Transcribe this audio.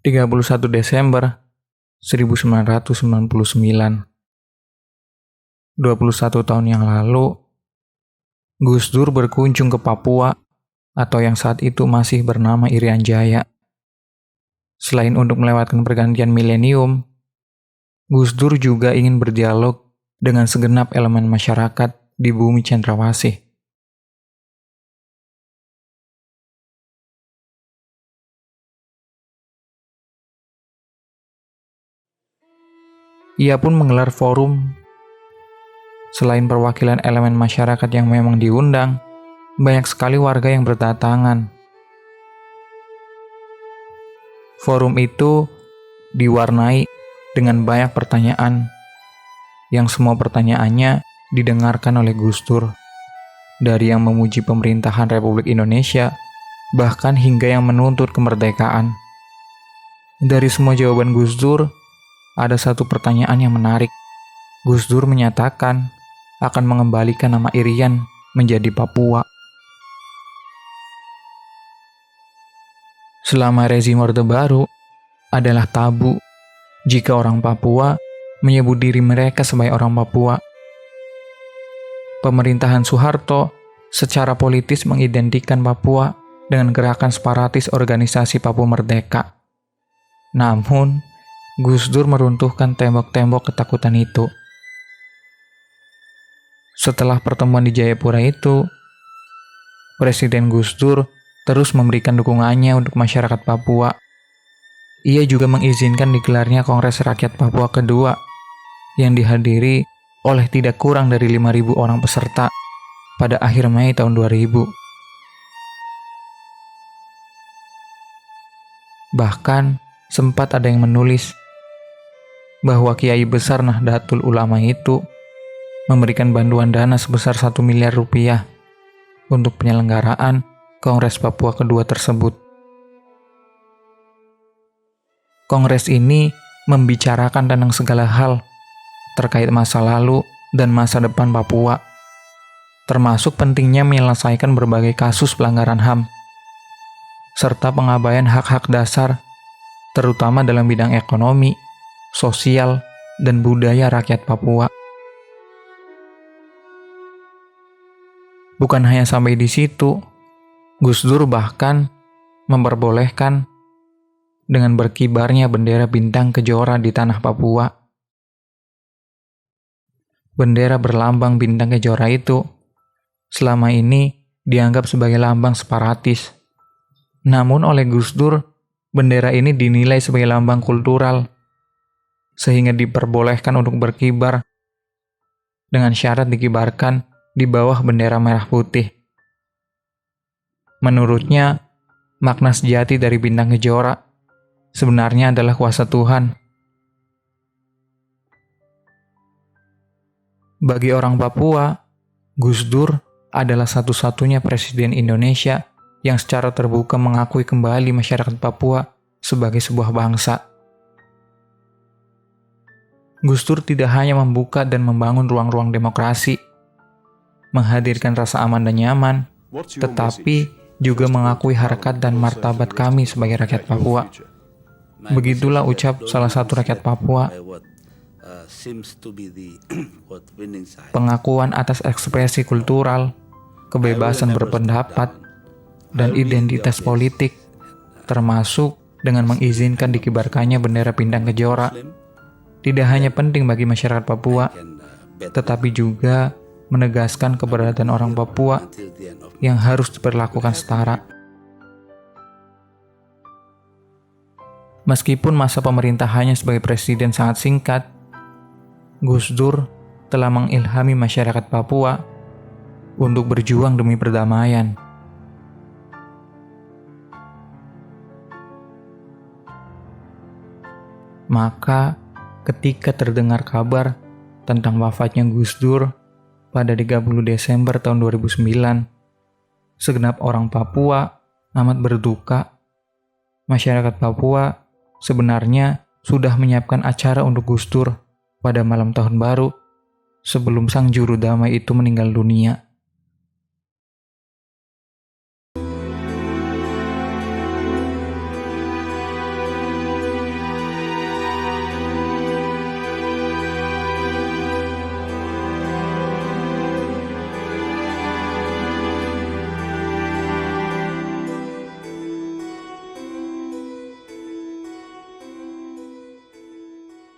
31 Desember 1999. 21 tahun yang lalu, Gus Dur berkunjung ke Papua atau yang saat itu masih bernama Irian Jaya. Selain untuk melewatkan pergantian milenium, Gus Dur juga ingin berdialog dengan segenap elemen masyarakat di bumi Cendrawasih. Ia pun menggelar forum. Selain perwakilan elemen masyarakat yang memang diundang, banyak sekali warga yang berdatangan. Forum itu diwarnai dengan banyak pertanyaan, yang semua pertanyaannya didengarkan oleh Gus Dur. Dari yang memuji pemerintahan Republik Indonesia, bahkan hingga yang menuntut kemerdekaan. Dari semua jawaban Gus Dur, ada satu pertanyaan yang menarik. Gus Dur menyatakan akan mengembalikan nama Irian menjadi Papua. Selama rezim Orde Baru, adalah tabu jika orang Papua menyebut diri mereka sebagai orang Papua. Pemerintahan Soeharto secara politis mengidentikan Papua dengan gerakan separatis organisasi Papua Merdeka. Namun, Gus Dur meruntuhkan tembok-tembok ketakutan itu. Setelah pertemuan di Jayapura itu, Presiden Gus Dur terus memberikan dukungannya untuk masyarakat Papua. Ia juga mengizinkan digelarnya Kongres Rakyat Papua kedua yang dihadiri oleh tidak kurang dari 5.000 orang peserta pada akhir Mei tahun 2000. Bahkan sempat ada yang menulis bahwa Kiai Besar Nahdlatul Ulama itu memberikan bantuan dana sebesar 1 miliar rupiah untuk penyelenggaraan Kongres Papua kedua tersebut. Kongres ini membicarakan tentang segala hal terkait masa lalu dan masa depan Papua, termasuk pentingnya menyelesaikan berbagai kasus pelanggaran HAM, serta pengabaian hak-hak dasar, terutama dalam bidang ekonomi, sosial, dan budaya rakyat Papua. Bukan hanya sampai di situ, Gus Dur bahkan memperbolehkan dengan berkibarnya bendera bintang kejora di tanah Papua. Bendera berlambang bintang kejora itu selama ini dianggap sebagai lambang separatis. Namun oleh Gus Dur, bendera ini dinilai sebagai lambang kultural, sehingga diperbolehkan untuk berkibar dengan syarat dikibarkan di bawah bendera merah putih. Menurutnya, makna sejati dari bintang kejora sebenarnya adalah kuasa Tuhan. Bagi orang Papua, Gus Dur adalah satu-satunya presiden Indonesia yang secara terbuka mengakui kembali masyarakat Papua sebagai sebuah bangsa. Gus Dur tidak hanya membuka dan membangun ruang-ruang demokrasi, menghadirkan rasa aman dan nyaman, tetapi juga mengakui harkat dan martabat kami sebagai rakyat Papua. Begitulah ucap salah satu rakyat Papua. Pengakuan atas ekspresi kultural, kebebasan berpendapat, dan identitas politik, termasuk dengan mengizinkan dikibarkannya bendera bintang kejora, tidak hanya penting bagi masyarakat Papua, tetapi juga menegaskan keberadaan orang Papua yang harus diperlakukan setara. Meskipun masa pemerintahannya sebagai presiden sangat singkat, Gus Dur telah mengilhami masyarakat Papua untuk berjuang demi perdamaian. Maka, ketika terdengar kabar tentang wafatnya Gus Dur pada 30 Desember tahun 2009, segenap orang Papua amat berduka. Masyarakat Papua sebenarnya sudah menyiapkan acara untuk Gus Dur pada malam tahun baru sebelum sang juru damai itu meninggal dunia.